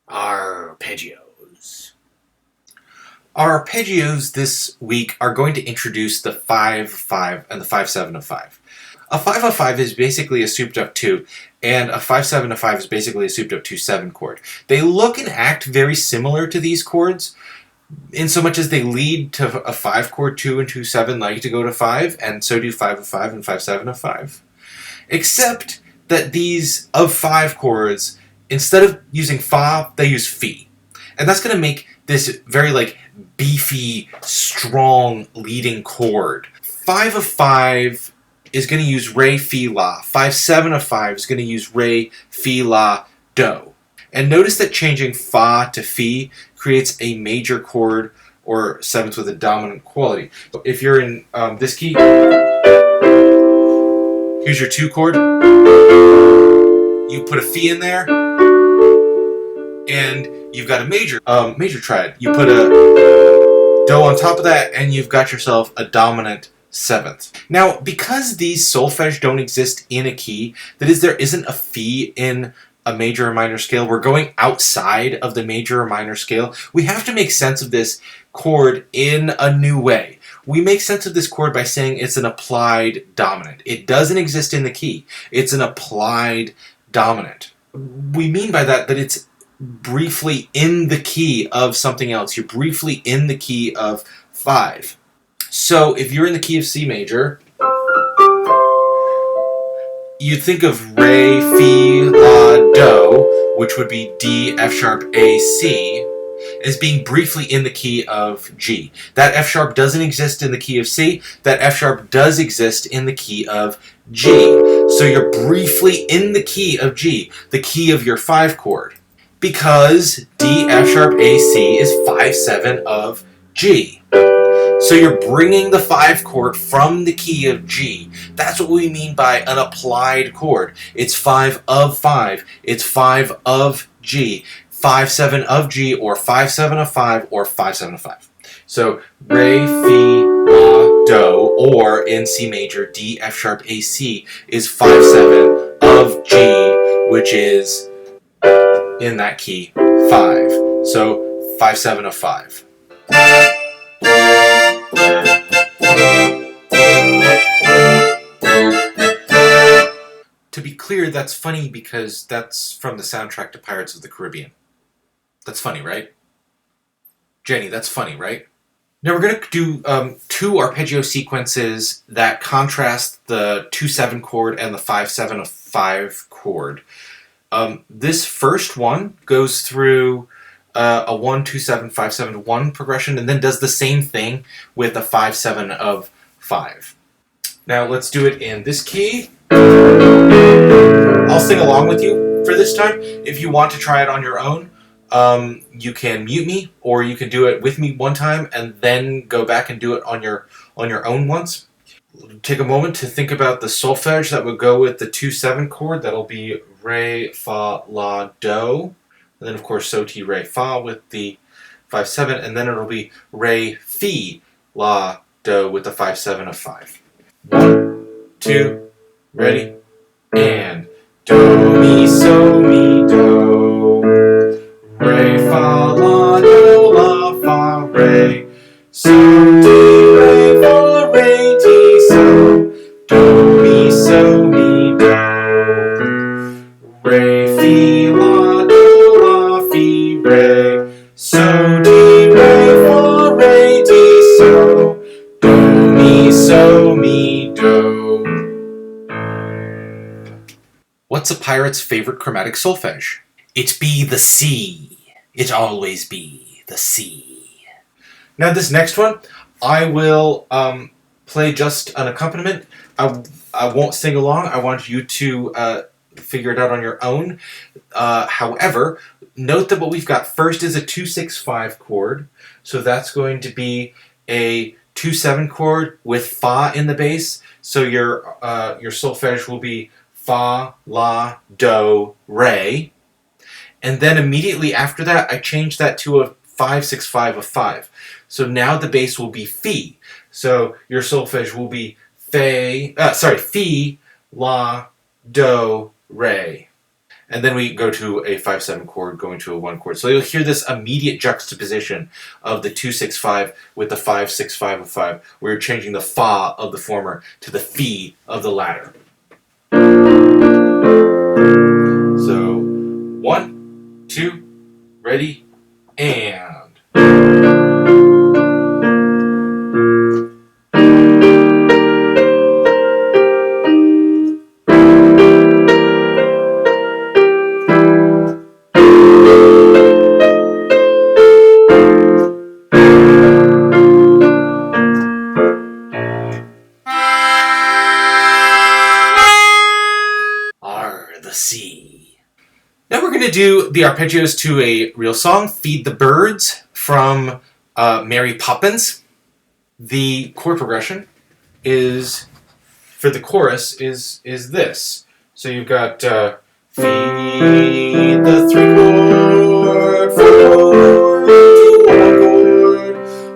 Arpeggios. Our arpeggios this week are going to introduce the 5-5 and the 5-7 of 5. A 5 of 5 is basically a souped up 2, and a 5-7 of 5 is basically a souped up 2-7 chord. They look and act very similar to these chords, in so much as they lead to a 5 chord. 2 and 2-7 like to go to 5, and so do 5 of 5 and 5-7 of 5. Except that these of 5 chords, instead of using fa, they use fi. And that's going to make this very beefy, strong leading chord. 5 of 5 is going to use re, fi, la. 5-7 of 5 is going to use re, fi, la, do. And notice that changing fa to fi creates a major chord or 7th with a dominant quality. If you're in this key, here's your 2 chord. You put a fi in there, and you've got a major triad. You put a do on top of that, and you've got yourself a dominant 7th. Now, because these solfege don't exist in a key, that is, there isn't a fi in a major or minor scale, we're going outside of the major or minor scale, we have to make sense of this chord in a new way. We make sense of this chord by saying it's an applied dominant. It doesn't exist in the key. It's an applied dominant. We mean by that it's briefly in the key of something else. You're briefly in the key of 5. So if you're in the key of C major, you think of re, fi, la, do, which would be D, F sharp, A, C, as being briefly in the key of G. That F sharp doesn't exist in the key of C. That F sharp does exist in the key of G. So you're briefly in the key of G, the key of your 5 chord, because D, F sharp, A, C is 5-7 of G. So you're bringing the 5 chord from the key of G. That's what we mean by an applied chord. It's 5 of 5. It's 5 of G. 5-7 of G, or 5-7 of 5, or 5-7 of 5. So re, fi, la, do, or in C major, D, F sharp, A, C is 5-7 of G, which is in that key 5. So 5-7 of 5. To be clear, that's funny because that's from the soundtrack to Pirates of the Caribbean. That's funny, right? Jenny, that's funny, right? Now we're going to do 2 arpeggio sequences that contrast the 2-7 chord and the 5-7 of 5 chord. This first one goes through a 1-2-7, 5-7, 1 progression, and then does the same thing with a 5-7 of 5. Now let's do it in this key. I'll sing along with you for this time. If you want to try it on your own, you can mute me, or you can do it with me one time and then go back and do it on your own once. Take a moment to think about the solfege that would go with the 2-7 chord. That'll be re, fa, la, do. And then, of course, so, ti, re, fa with the 5-7. And then it'll be re, fi, la, do with the 5-7 of 5. 1, 2, ready, and do, mi, so, mi, do. Re, fa, la, do, la, fa, re. So, ti, re, fa, re, ti, so. Do, mi, so, mi, do. Re, fi, la, do, la, fi, re. So, ti, re, fa, re, ti, so. Do, mi, so, mi, do. What's a pirate's favorite chromatic solfege? It be the C. It always be the C. Now this next one, I will play just an accompaniment. I won't sing along. I want you to figure it out on your own. However, note that what we've got first is a 2-6-5 chord. So that's going to be a 2-7 chord with fa in the bass. So your solfege will be fa, la, do, re. And then immediately after that, I changed that to a 5-6-5 of 5. So now the bass will be fi. So your solfege will be Fi, La, Do, Re. And then we go to a 5/7 chord going to a 1 chord. So you'll hear this immediate juxtaposition of the 2/6/5 with the 5/6/5 of 5, where you're changing the Fa of the former to the Fi of the latter. So 1, 2, ready, and. The C. Now we're going to do the arpeggios to a real song, Feed the Birds, from Mary Poppins. The chord progression is, for the chorus, is this. So you've got feed the 3 chord, 4 chord, 2 1 chord,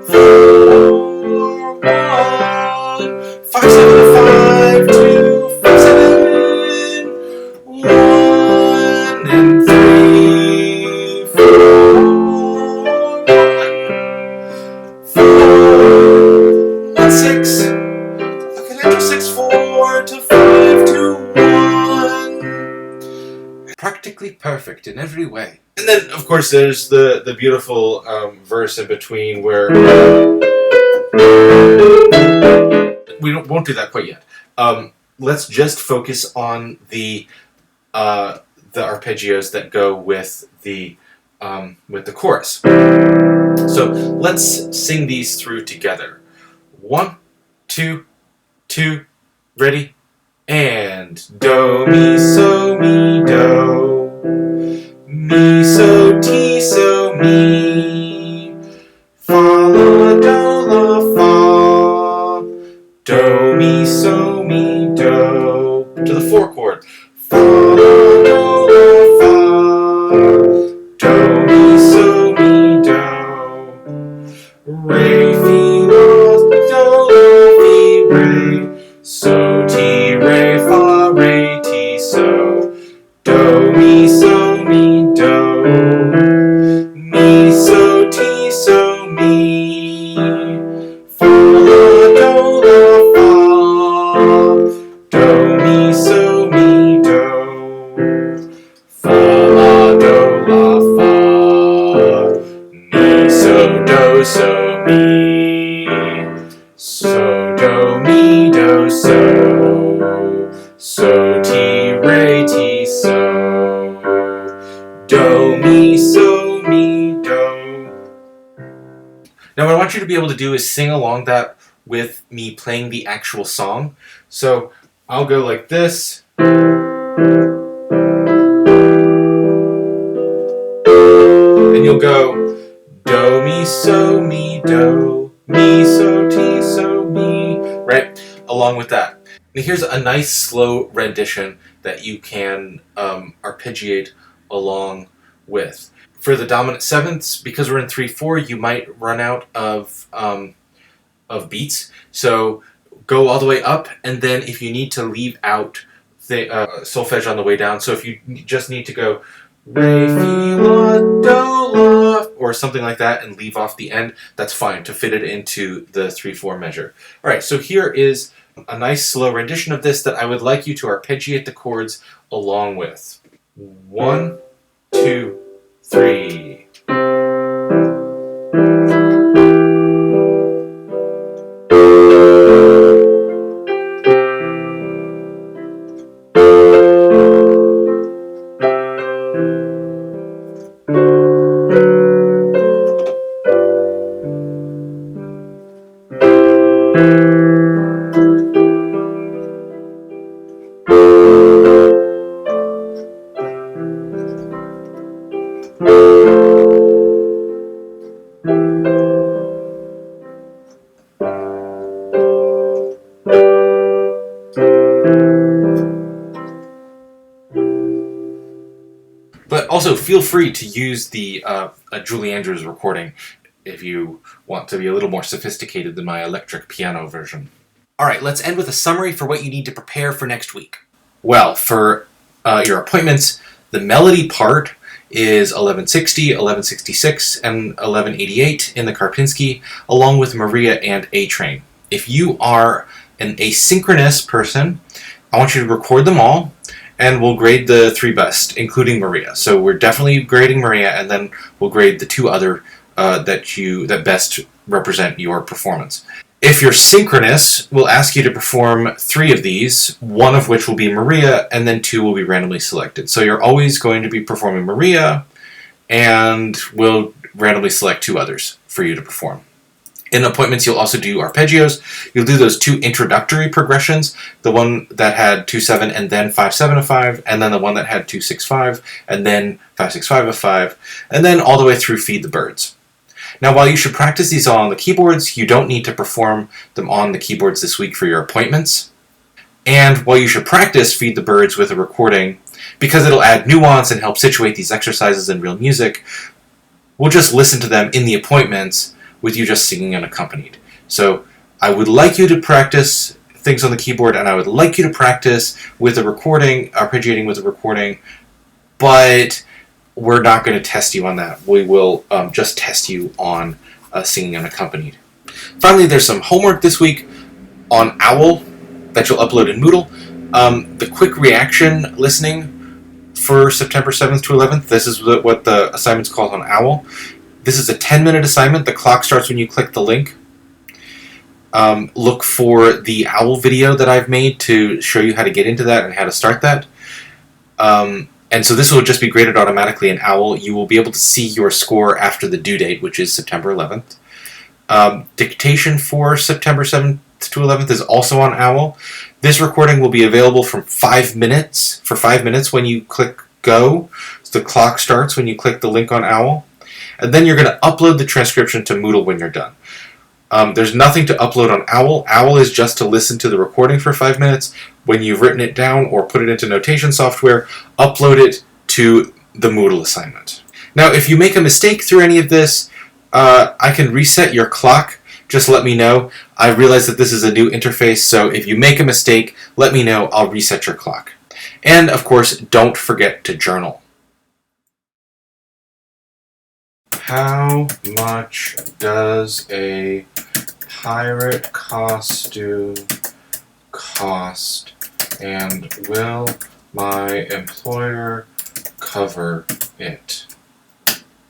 4 1, 5/7 5 2 5/7 1 and 3 4 1 4 1 6. Okay, now 6/4 to 5/2 1. Practically perfect in every way. And then, of course, there's the beautiful verse in between where we won't do that quite yet. Let's just focus on the arpeggios that go with the chorus. So let's sing these through together. 1, 2, 2, ready, and do mi so mi so ti so mi, fa la do la fa, do mi so mi do, to the 4 chord, fa la do la fa, do mi so mi do, re fi la do la fi re, so ti re fa re ti so, do mi so mi do, mi so ti so mi, fa la do la fa, do mi so mi do, fa la do la fa, mi so do so mi, so do mi do so ti re ti so, do mi so mi do. Now what I want you to be able to do is sing along that with me playing the actual song. So I'll go like this. And you'll go do mi so ti so mi, right? Along with that. Now here's a nice slow rendition that you can arpeggiate along with. For the dominant sevenths, because we're in 3/4, you might run out of beats. So go all the way up, and then if you need to leave out the solfege on the way down, so if you just need to go re, fi, la, do, la, or something like that, and leave off the end, that's fine to fit it into the 3/4 measure. All right, so here is a nice slow rendition of this that I would like you to arpeggiate the chords along with. 1, 2, 3. But also feel free to use the Julie Andrews recording if you want to be a little more sophisticated than my electric piano version. All right, let's end with a summary for what you need to prepare for next week. Well, for your appointments, the melody part is 1160, 1166, and 1188 in the Karpinski, along with Maria and A Train. If you are an asynchronous person, I want you to record them all, and we'll grade the 3 best, including Maria. So we're definitely grading Maria, and then we'll grade the 2 other that best represent your performance. If you're synchronous, we'll ask you to perform 3 of these, 1 of which will be Maria, and then 2 will be randomly selected. So you're always going to be performing Maria, and we'll randomly select 2 others for you to perform. In appointments, you'll also do arpeggios. You'll do those 2 introductory progressions, the one that had 2-7 and then 5-7 of 5, and then the one that had 2-6-5 and then 5-6-5 of 5, and then all the way through Feed the Birds. Now, while you should practice these all on the keyboards, you don't need to perform them on the keyboards this week for your appointments. And while you should practice Feed the Birds with a recording, because it'll add nuance and help situate these exercises in real music, we'll just listen to them in the appointments with you just singing unaccompanied. So I would like you to practice things on the keyboard, and I would like you to practice with a recording, arpeggiating with a recording, but we're not going to test you on that. We will just test you on singing unaccompanied. Finally, there's some homework this week on OWL that you'll upload in Moodle. The quick reaction listening for September 7th to 11th, this is what the assignment's called on OWL. This is a 10-minute assignment. The clock starts when you click the link. Look for the OWL video that I've made to show you how to get into that and how to start that. And so this will just be graded automatically in OWL. You will be able to see your score after the due date, which is September 11th. Dictation for September 7th to 11th is also on OWL. This recording will be available for 5 minutes when you click go. So the clock starts when you click the link on OWL. And then you're going to upload the transcription to Moodle when you're done. There's nothing to upload on OWL. OWL is just to listen to the recording for 5 minutes. When you've written it down or put it into notation software, upload it to the Moodle assignment. Now, if you make a mistake through any of this, I can reset your clock. Just let me know. I realize that this is a new interface, so if you make a mistake, let me know. I'll reset your clock. And, of course, don't forget to journal. How much does a pirate costume cost, and will my employer cover it?